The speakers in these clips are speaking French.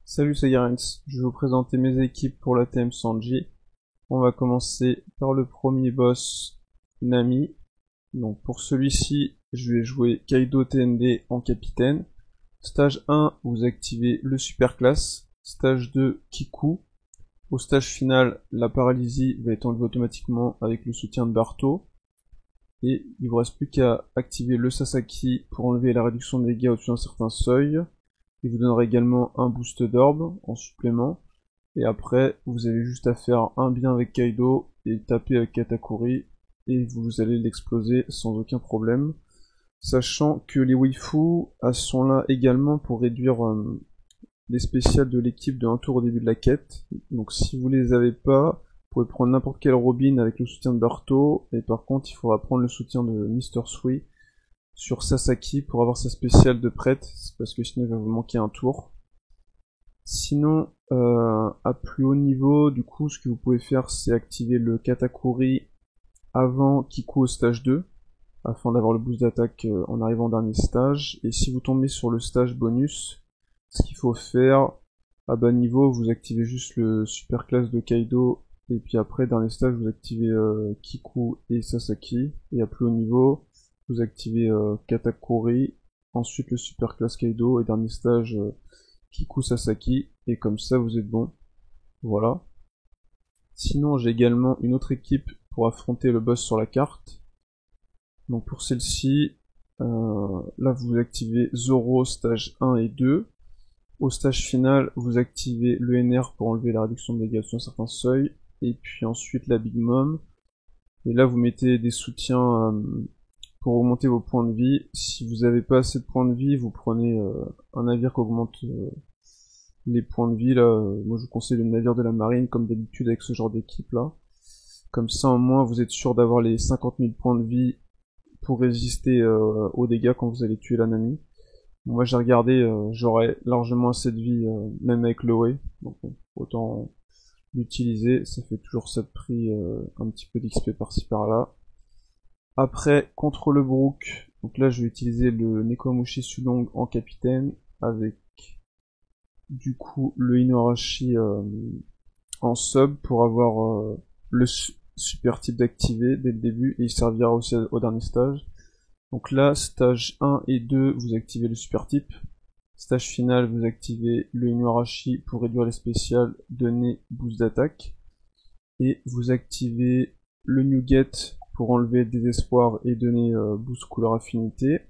Salut, c'est Garens. Je vais vous présenter mes équipes pour la TM Sanji. On va commencer par le premier boss, Nami. Donc pour celui-ci, je vais jouer Kaido TND en capitaine. Stage 1, vous activez le super classe. Stage 2, Kiku. Au stage final, la paralysie va être enlevée automatiquement avec le soutien de Barto. Et il vous reste plus qu'à activer le Sasaki pour enlever la réduction de dégâts au-dessus d'un certain seuil. Il vous donnera également un boost d'orbe en supplément. Et après, vous avez juste à faire un bien avec Kaido et taper avec Katakuri. Et vous allez l'exploser sans aucun problème. Sachant que les waifus sont là également pour réduire les spéciales de l'équipe de un tour au début de la quête. Donc si vous les avez pas, vous pouvez prendre n'importe quel Robin avec le soutien de Barto. Et par contre, il faudra prendre le soutien de Mr. Sui sur Sasaki pour avoir sa spéciale de prête, parce que sinon il va vous manquer un tour. Sinon, à plus haut niveau, du coup, ce que vous pouvez faire, c'est activer le Katakuri avant Kiku au stage 2, afin d'avoir le boost d'attaque en arrivant au dernier stage. Et si vous tombez sur le stage bonus, ce qu'il faut faire, à bas niveau, vous activez juste le super classe de Kaido, et puis après, dernier stage, vous activez Kiku et Sasaki, et à plus haut niveau, vous activez Katakuri, ensuite le super classe Kaido, et dernier stage Kiku Sasaki, et comme ça vous êtes bon. Voilà. Sinon j'ai également une autre équipe pour affronter le boss sur la carte. Donc pour celle-ci, là vous activez Zoro stage 1 et 2. Au stage final, vous activez le NR pour enlever la réduction de dégâts sur un certain seuil, et puis ensuite la Big Mom. Et là vous mettez des soutiens pour augmenter vos points de vie. Si vous n'avez pas assez de points de vie, vous prenez un navire qui augmente les points de vie. Là, moi je vous conseille le navire de la marine, comme d'habitude avec ce genre d'équipe là. Comme ça au moins vous êtes sûr d'avoir les 50 000 points de vie pour résister aux dégâts quand vous allez tuer la Nami. Moi j'ai regardé, j'aurais largement assez de vie, même avec l'OE, donc autant l'utiliser, ça fait toujours ça de prix, un petit peu d'XP par-ci par-là. Après, contre le Brook, donc là je vais utiliser le Nekomamushi Sulong en capitaine, avec du coup le Inuarashi en sub pour avoir le super type d'activé dès le début, et il servira aussi au dernier stage. Donc là, stage 1 et 2, vous activez le super type. Stage final, vous activez le Inuarashi pour réduire les spéciales, donner boost d'attaque. Et vous activez le New Get pour enlever désespoir et donner boost couleur affinité.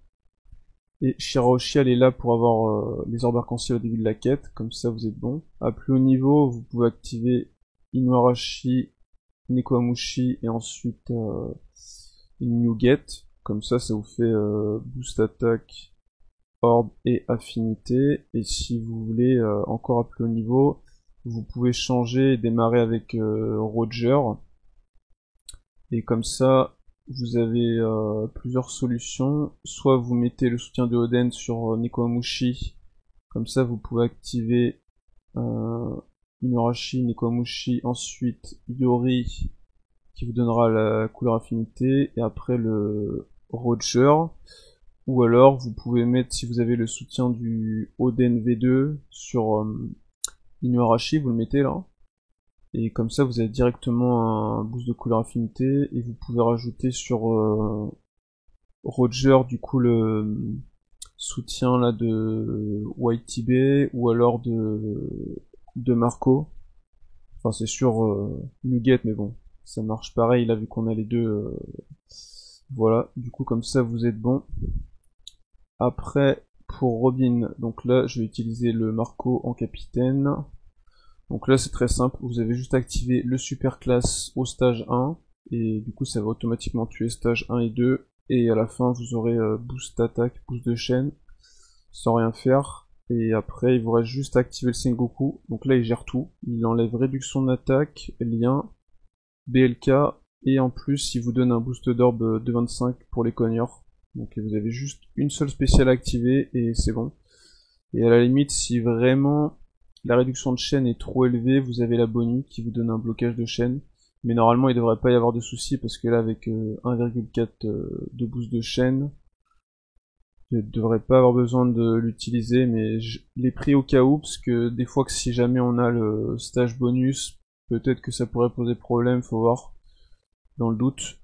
Et Shirahoshi, elle est là pour avoir les orbes arc-en-ciel au début de la quête, comme ça vous êtes bon. À plus haut niveau, vous pouvez activer Inuarashi, Nekomamushi et ensuite New Get. Comme ça vous fait boost attaque, orbe et affinité. Et si vous voulez encore à plus haut niveau, vous pouvez changer et démarrer avec Roger. Et comme ça, vous avez plusieurs solutions. Soit vous mettez le soutien de Oden sur Nekomamushi. Comme ça, vous pouvez activer Inuarashi, Nekomamushi, ensuite Yori, qui vous donnera la couleur affinité, et après le Roger. Ou alors, vous pouvez mettre, si vous avez le soutien du Oden V2 sur Inuarashi, vous le mettez là. Et comme ça, vous avez directement un boost de couleur affinité, et vous pouvez rajouter sur Roger, du coup, le soutien là de YTB, ou alors de Marco. Enfin, c'est sur Nuget, mais bon, ça marche pareil, là, vu qu'on a les deux. Voilà, du coup, comme ça, vous êtes bon. Après, pour Robin, donc là, je vais utiliser le Marco en capitaine. Donc là c'est très simple, vous avez juste activé le super classe au stage 1, et du coup ça va automatiquement tuer stage 1 et 2, et à la fin vous aurez boost d'attaque, boost de chaîne, sans rien faire. Et après il vous reste juste à activer le Sengoku, donc là il gère tout, il enlève réduction d'attaque, lien, BLK, et en plus il vous donne un boost d'orbe de 25 pour les cogneurs. Donc vous avez juste une seule spéciale à activer et c'est bon. Et à la limite, si vraiment la réduction de chaîne est trop élevée, vous avez la Bonnie qui vous donne un blocage de chaîne. Mais normalement, il ne devrait pas y avoir de soucis parce que là, avec 1,4 de boost de chaîne, Je devrais pas avoir besoin de l'utiliser, mais je l'ai pris au cas où, parce que des fois que si jamais on a le stage bonus, peut-être que ça pourrait poser problème, faut voir, dans le doute.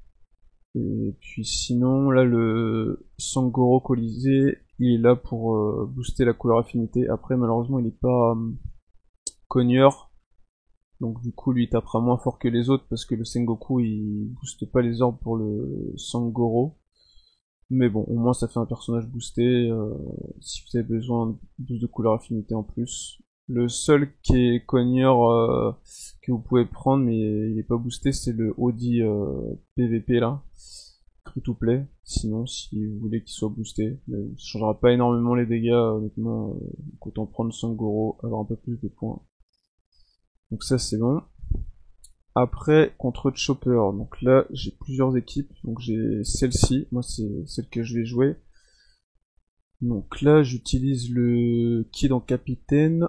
Et puis sinon, là le Sangoro Colisée, il est là pour booster la couleur affinité. Après malheureusement il est pas cogneur, donc du coup lui il tapera moins fort que les autres parce que le Sengoku il booste pas les orbes pour le Sangoro. Mais bon, au moins ça fait un personnage boosté, si vous avez besoin de boost de couleur affinité en plus. Le seul qui est cogneur que vous pouvez prendre mais il est pas boosté, c'est le Audi PVP là, free to play. Sinon si vous voulez qu'il soit boosté, mais ça changera pas énormément les dégâts honnêtement, donc autant prendre Sangoro, avoir un peu plus de points. Donc ça c'est bon. Après, contre Chopper, donc là j'ai plusieurs équipes, donc j'ai celle-ci, moi c'est celle que je vais jouer. Donc là j'utilise le Kid en capitaine.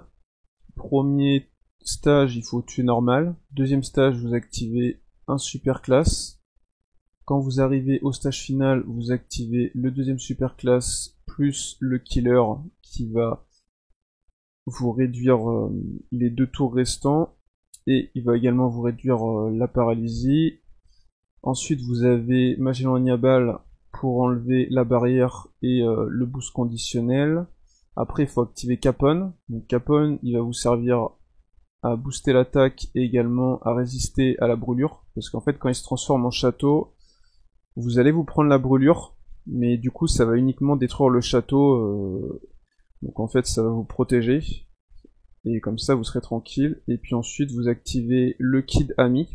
Premier stage, il faut tuer normal. Deuxième stage, vous activez un super classe. Quand vous arrivez au stage final, vous activez le deuxième super classe plus le killer qui va vous réduire les 2 tours restants. Et il va également vous réduire la paralysie. Ensuite, vous avez Magellan Niabal pour enlever la barrière et le boost conditionnel. Après, il faut activer Capone. Donc Capone, il va vous servir à booster l'attaque et également à résister à la brûlure. Parce qu'en fait, quand il se transforme en château, vous allez vous prendre la brûlure, mais du coup, ça va uniquement détruire le château. Donc en fait, ça va vous protéger. Et comme ça vous serez tranquille. Et puis ensuite vous activez le Kid Ami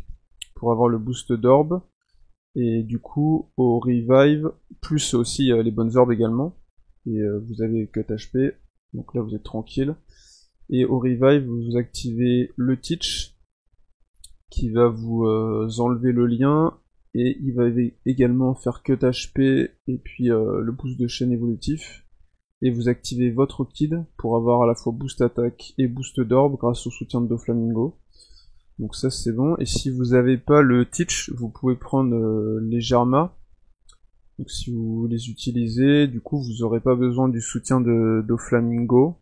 pour avoir le boost d'orbe. Et du coup au revive, plus aussi les bonnes orbes également. Et vous avez cut HP, donc là vous êtes tranquille. Et au revive vous activez le Teach qui va vous enlever le lien. Et il va également faire cut HP et puis le boost de chaîne évolutif. Et vous activez votre Kid pour avoir à la fois boost attaque et boost d'orbe grâce au soutien de Doflamingo. Donc ça c'est bon. Et si vous n'avez pas le Teach, vous pouvez prendre les Germa. Donc si vous les utilisez, du coup vous n'aurez pas besoin du soutien de Doflamingo.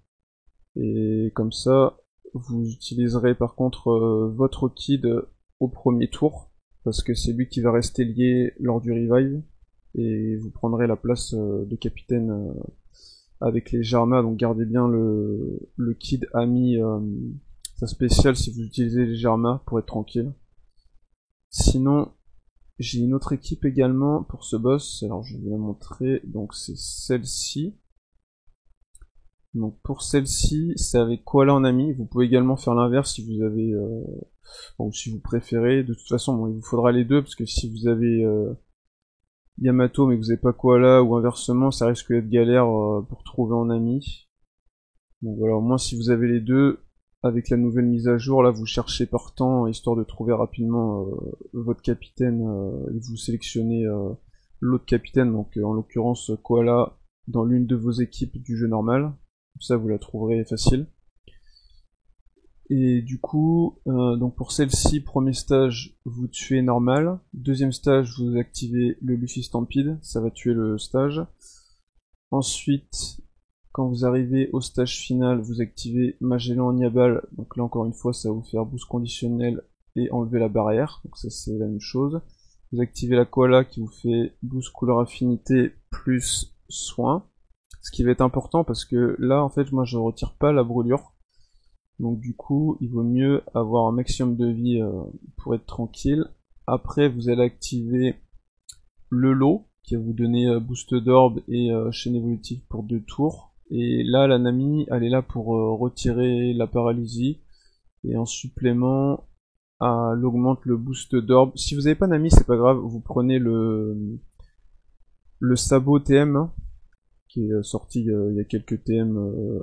Et comme ça, vous utiliserez par contre votre Kid au premier tour, parce que c'est lui qui va rester lié lors du revive. Et vous prendrez la place de capitaine avec les Jarma, donc gardez bien le Kid Ami, sa spéciale si vous utilisez les Jarma pour être tranquille. Sinon, j'ai une autre équipe également pour ce boss, alors je vais la montrer, donc c'est celle-ci. Donc pour celle-ci, c'est avec Koala en ami, vous pouvez également faire l'inverse si vous avez, ou si vous préférez, de toute façon bon, il vous faudra les deux, parce que si vous avez Yamato mais que vous n'avez pas Koala ou inversement, ça risque d'être galère pour trouver en ami. Donc voilà, au moins si vous avez les deux, avec la nouvelle mise à jour, là vous cherchez par temps, histoire de trouver rapidement votre capitaine, et vous sélectionnez l'autre capitaine, donc en l'occurrence Koala, dans l'une de vos équipes du jeu normal. Comme ça vous la trouverez facile. Et du coup, donc pour celle-ci, premier stage, vous tuez normal. Deuxième stage, vous activez le Luffy Stampede, ça va tuer le stage. Ensuite, quand vous arrivez au stage final, vous activez Magellan Niabal. Donc là, encore une fois, ça va vous faire boost conditionnel et enlever la barrière. Donc ça, c'est la même chose. Vous activez la Koala qui vous fait boost couleur affinité plus soin. Ce qui va être important parce que là, en fait, moi, je retire pas la brûlure. Donc du coup, il vaut mieux avoir un maximum de vie pour être tranquille. Après, vous allez activer le lot, qui va vous donner boost d'orbe et chaîne évolutive pour 2 tours. Et là, la Nami, elle est là pour retirer la paralysie. Et en supplément, elle augmente le boost d'orbe. Si vous n'avez pas Nami, c'est pas grave, vous prenez le sabot TM, hein, qui est sorti il y a quelques TM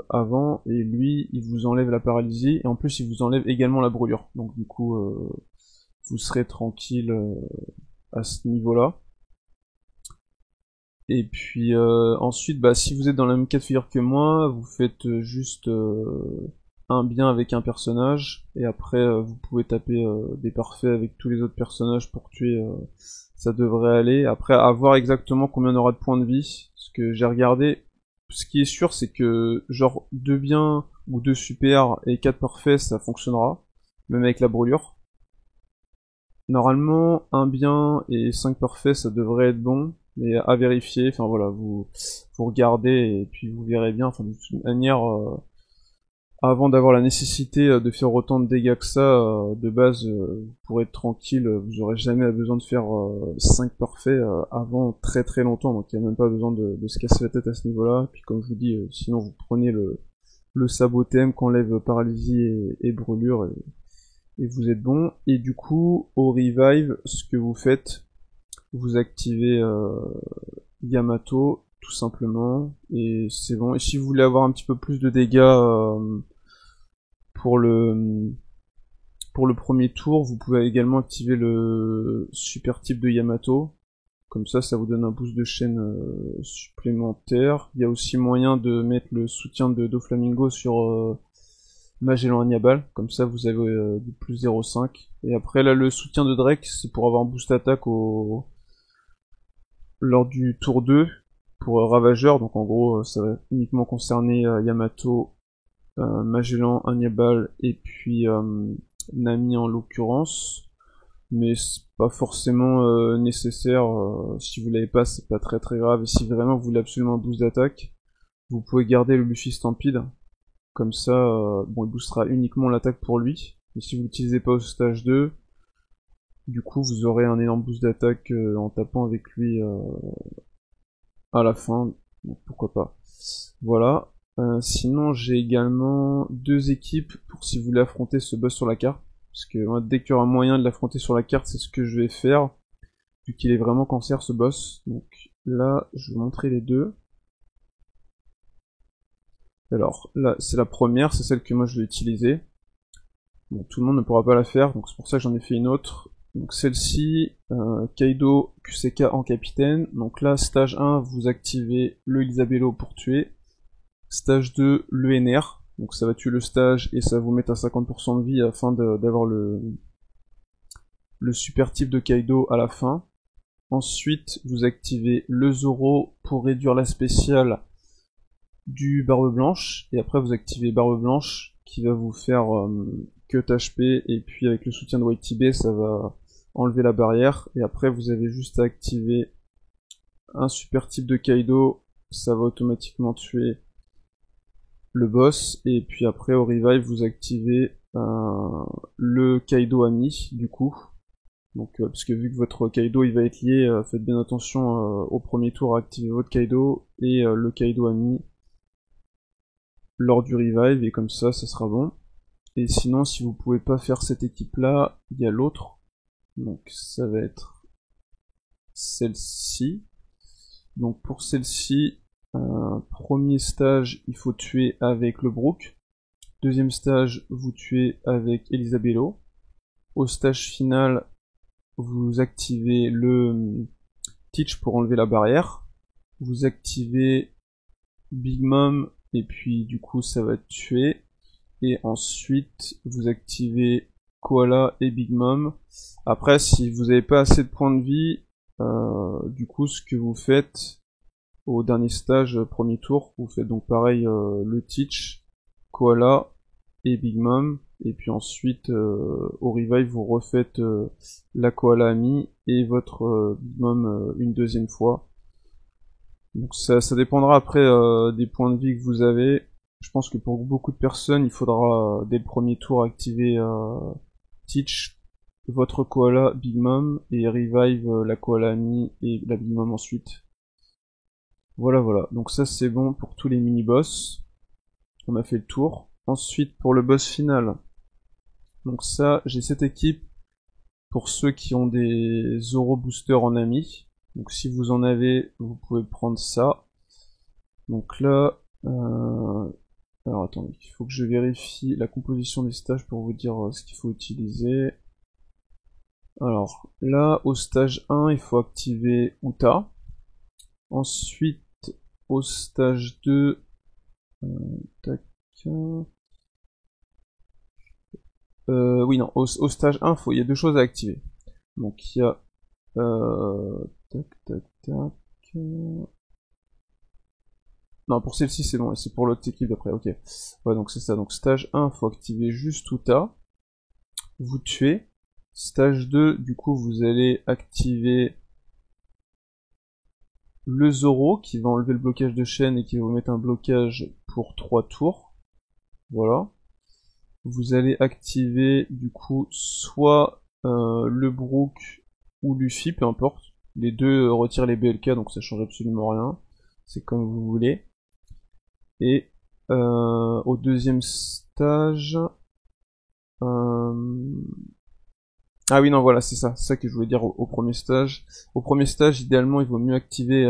avant, et lui, il vous enlève la paralysie, et en plus, il vous enlève également la brûlure. Donc du coup, vous serez tranquille à ce niveau-là. Et puis ensuite, bah, si vous êtes dans la même cas de figure que moi, vous faites juste un bien avec un personnage, et après, vous pouvez taper des parfaits avec tous les autres personnages pour tuer... ça devrait aller. Après, à voir exactement combien on aura de points de vie. Parce que j'ai regardé, ce qui est sûr, c'est que genre 2 biens ou 2 super et 4 parfaits, ça fonctionnera, même avec la brûlure. Normalement, 1 bien et 5 parfaits, ça devrait être bon, mais à vérifier. Enfin voilà, vous regardez et puis vous verrez bien. Enfin, de toute manière, avant d'avoir la nécessité de faire autant de dégâts que ça, de base, vous pourrez être tranquille, vous aurez jamais besoin de faire 5 parfaits avant très très longtemps, donc il n'y a même pas besoin de se casser la tête à ce niveau-là. Puis comme je vous dis, sinon vous prenez le sabot TM qui enlève paralysie et brûlure, et vous êtes bon. Et du coup, au revive, ce que vous faites, vous activez Yamato, tout simplement, et c'est bon. Et si vous voulez avoir un petit peu plus de dégâts pour le premier tour, vous pouvez également activer le super type de Yamato. Comme ça vous donne un boost de chaîne supplémentaire. Il y a aussi moyen de mettre le soutien de Doflamingo sur Magellan Hannibal. Comme ça, vous avez du plus 0,5. Et après, là, le soutien de Drake, c'est pour avoir un boost attaque lors du tour 2 pour Ravageur. Donc en gros, ça va uniquement concerner Yamato, Magellan, Hannibal et puis Nami en l'occurrence, mais c'est pas forcément nécessaire. Si vous l'avez pas, c'est pas très très grave. Et si vraiment vous voulez absolument un boost d'attaque, vous pouvez garder le Luffy Stampede, comme ça bon, il boostera uniquement l'attaque pour lui, mais si vous l'utilisez pas au stage 2, du coup vous aurez un énorme boost d'attaque en tapant avec lui à la fin, donc pourquoi pas. Voilà. Sinon, j'ai également 2 équipes pour si vous voulez affronter ce boss sur la carte. Parce que moi, dès qu'il y aura moyen de l'affronter sur la carte, c'est ce que je vais faire. Vu qu'il est vraiment cancer ce boss. Donc là, je vais vous montrer les 2. Alors là, c'est la première, c'est celle que moi je vais utiliser. Bon, tout le monde ne pourra pas la faire, donc c'est pour ça que j'en ai fait une autre. Donc celle-ci, Kaido QCK en capitaine. Donc là, stage 1, vous activez le Isabello pour tuer. Stage 2, le NR, donc ça va tuer le stage et ça vous met à 50% de vie afin d'avoir le super type de Kaido à la fin. Ensuite, vous activez le Zoro pour réduire la spéciale du Barbe Blanche, et après vous activez Barbe Blanche qui va vous faire cut HP, et puis avec le soutien de YTB ça va enlever la barrière, et après vous avez juste à activer un super type de Kaido, ça va automatiquement tuer le boss, et puis après au revive vous activez le Kaido ami du coup. Donc parce que vu que votre Kaido il va être lié, faites bien attention au premier tour à activer votre Kaido et le Kaido ami lors du revive, et comme ça sera bon. Et sinon si vous pouvez pas faire cette équipe là, il y a l'autre, donc ça va être celle-ci. Donc pour celle-ci, premier stage, il faut tuer avec le Brook. Deuxième stage, vous tuez avec Elisabello. Au stage final, vous activez le Teach pour enlever la barrière. Vous activez Big Mom, et puis du coup ça va tuer. Et ensuite, vous activez Koala et Big Mom. Après, si vous n'avez pas assez de points de vie, du coup ce que vous faites au dernier stage, premier tour, vous faites donc pareil le Teach, Koala et Big Mom, et puis ensuite au revive vous refaites la Koala Ami et votre Big Mom une deuxième fois. Donc ça dépendra après des points de vie que vous avez. Je pense que pour beaucoup de personnes, il faudra dès le premier tour activer Teach, votre Koala, Big Mom, et revive la Koala Ami et la Big Mom ensuite. Voilà, donc ça c'est bon pour tous les mini-boss. On a fait le tour. Ensuite pour le boss final. Donc ça, j'ai cette équipe pour ceux qui ont des Zoro Booster en ami. Donc si vous en avez, vous pouvez prendre ça. Donc là, alors attendez, il faut que je vérifie la composition des stages pour vous dire ce qu'il faut utiliser. Alors là, au stage 1, il faut activer Uta. Ensuite, au stage 2, tac. Oui, non, au stage 1, il y a 2 choses à activer. Donc il y a tac. Non, pour celle-ci c'est bon, et c'est pour l'autre équipe d'après, ok. Ouais, donc c'est ça. Donc stage 1, faut activer juste Uta. Vous tuez. Stage 2, du coup, vous allez activer le Zoro, qui va enlever le blocage de chaîne et qui va vous mettre un blocage pour 3 tours. Voilà. Vous allez activer, du coup, soit le Brook ou Luffy, peu importe. Les deux retirent les BLK, donc ça change absolument rien. C'est comme vous voulez. Et au deuxième stage... Ah oui, non, voilà, c'est ça que je voulais dire au premier stage. Au premier stage, idéalement, il vaut mieux activer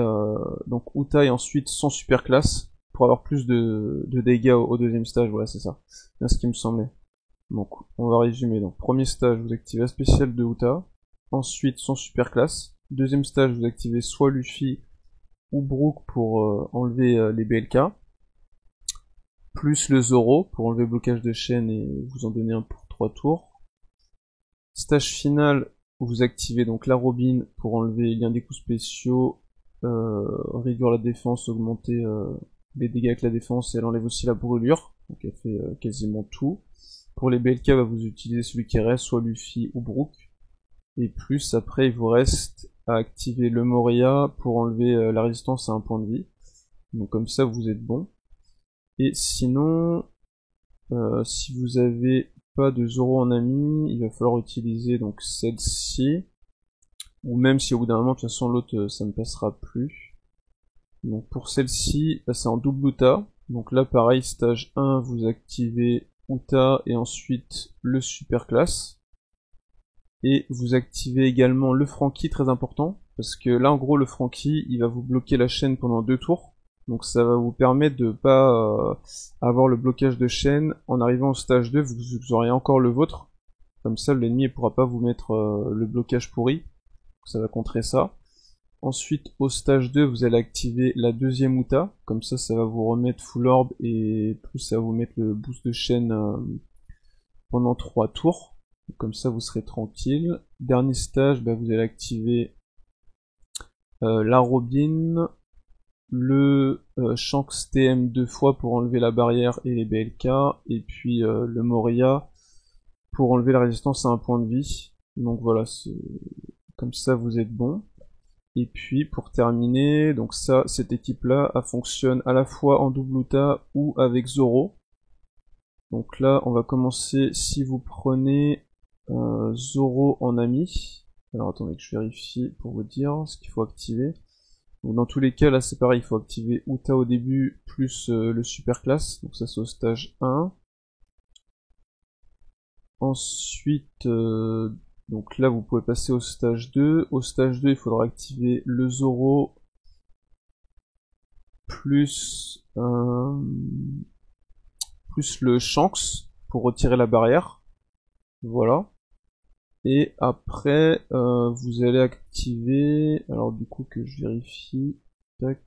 donc Uta et ensuite son super classe pour avoir plus de dégâts au deuxième stage. Voilà, c'est ça. C'est ce qui me semblait. Donc, on va résumer. Donc, premier stage, vous activez la spéciale de Uta, ensuite son super classe. Deuxième stage, vous activez soit Luffy ou Brook pour enlever les BLK, plus le Zoro pour enlever le blocage de chaîne et vous en donner un pour 3 tours. Stage final, vous activez donc la Robin pour enlever l'un des coups spéciaux, réduire la défense, augmenter les dégâts avec la défense, et elle enlève aussi la brûlure, donc elle fait quasiment tout. Pour les BLK, vous utilisez celui qui reste, soit Luffy ou Brook. Et plus après, il vous reste à activer le Moria pour enlever la résistance à un point de vie. Donc comme ça, vous êtes bon. Et sinon, si vous avez pas de Zoro en ami, il va falloir utiliser donc celle-ci, ou même si au bout d'un moment de toute façon l'autre ça ne passera plus. Donc pour celle-ci, là c'est en double Uta, donc là pareil stage 1 vous activez Uta et ensuite le super classe, et vous activez également le Franky, très important, parce que là en gros le Franky il va vous bloquer la chaîne pendant 2 tours. Donc ça va vous permettre de pas avoir le blocage de chaîne en arrivant au stage 2, vous aurez encore le vôtre. Comme ça l'ennemi ne pourra pas vous mettre le blocage pourri. Donc ça va contrer ça. Ensuite au stage 2 vous allez activer la deuxième Uta. Comme ça va vous remettre full orb et plus ça va vous mettre le boost de chaîne pendant 3 tours. Donc, comme ça vous serez tranquille. Dernier stage, vous allez activer la Robin, le Shanks TM 2 fois pour enlever la barrière et les BLK, et puis le Moria pour enlever la résistance à un point de vie. Donc voilà, comme ça vous êtes bon. Et puis pour terminer, donc ça, cette équipe-là, elle fonctionne à la fois en double Uta ou avec Zoro. Donc là, on va commencer, si vous prenez Zoro en ami. Alors attendez que je vérifie pour vous dire ce qu'il faut activer. Donc dans tous les cas, là c'est pareil, il faut activer Uta au début, plus le super classe, donc ça c'est au stage 1. Ensuite, donc là vous pouvez passer au stage 2. Au stage 2, il faudra activer le Zoro, plus le Shanks, pour retirer la barrière. Voilà. Et après, vous allez activer, alors du coup que je vérifie, tac,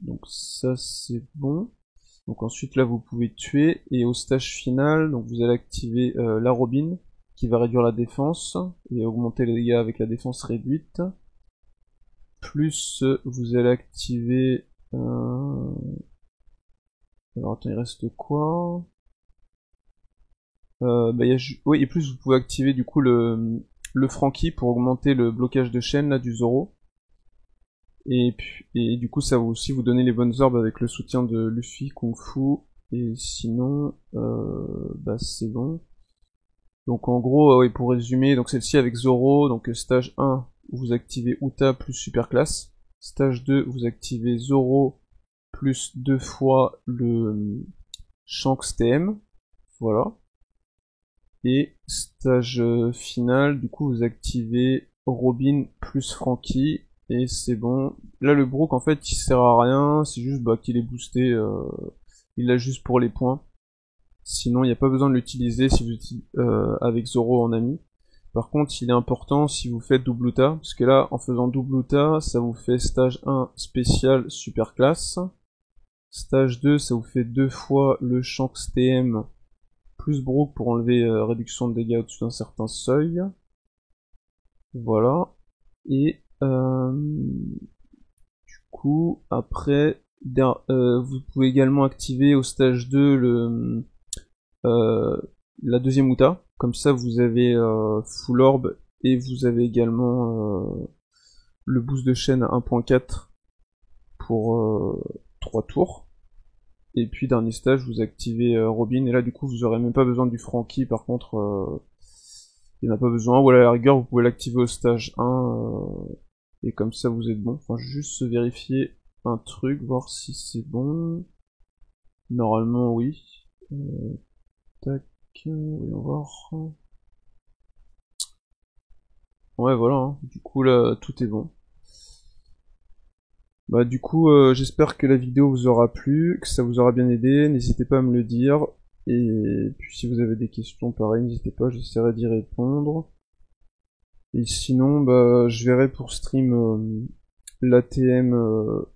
donc ça c'est bon. Donc ensuite là vous pouvez tuer, et au stage final, donc vous allez activer la Robin, qui va réduire la défense, et augmenter les dégâts avec la défense réduite. Plus vous allez activer... Alors attends, il reste quoi? Oui, et plus vous pouvez activer du coup le Franky pour augmenter le blocage de chaîne là du Zoro. Et du coup ça va aussi vous donner les bonnes orbes avec le soutien de Luffy, Kung Fu. Et sinon, c'est bon. Donc en gros, oui, pour résumer, donc celle-ci avec Zoro, donc stage 1, vous activez Uta plus super classe. Stage 2, vous activez Zoro plus 2 fois le Shanks TM. Voilà. Et stage final, du coup vous activez Robin plus Franky, et c'est bon. Là le Brook en fait il sert à rien, c'est juste qu'il est boosté, il l'a juste pour les points. Sinon il n'y a pas besoin de l'utiliser si vous avec Zoro en ami. Par contre il est important si vous faites double Uta, parce que là en faisant double Uta ça vous fait stage 1 spécial super classe. Stage 2 ça vous fait 2 fois le Shanks TM plus Brook pour enlever réduction de dégâts au-dessus d'un certain seuil. Voilà. Et du coup, après, Vous pouvez également activer au stage 2 la deuxième outa. Comme ça vous avez full orb et vous avez également le boost de chaîne à 1.4 pour 3 tours. Et puis dernier stage, vous activez Robin, et là du coup vous aurez même pas besoin du Frankie, par contre il n'y en a pas besoin, ou à la rigueur vous pouvez l'activer au stage 1, et comme ça vous êtes bon. Enfin juste vérifier un truc, voir si c'est bon. Normalement oui. Tac, voyons voir. Ouais voilà, hein. Du coup là tout est bon. Bah du coup j'espère que la vidéo vous aura plu, que ça vous aura bien aidé, n'hésitez pas à me le dire, et puis si vous avez des questions pareil, n'hésitez pas, j'essaierai d'y répondre. Et sinon bah je verrai pour stream l'ATM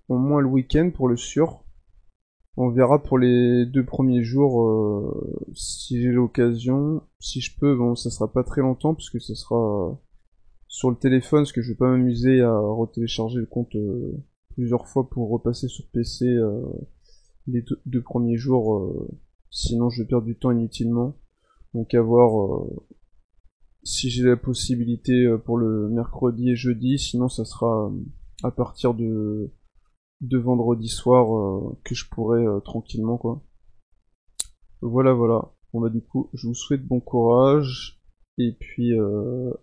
au moins le week-end pour le sûr. On verra pour les 2 premiers jours si j'ai l'occasion, si je peux, bon ça sera pas très longtemps parce que ça sera sur le téléphone, parce que je vais pas m'amuser à retélécharger le compte plusieurs fois pour repasser sur PC les 2 premiers jours, sinon je vais perdre du temps inutilement. Donc à voir si j'ai la possibilité pour le mercredi et jeudi, sinon ça sera à partir de vendredi soir que je pourrai tranquillement quoi. Voilà voilà. Bon bah du coup je vous souhaite bon courage et puis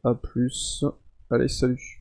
à plus. Allez salut.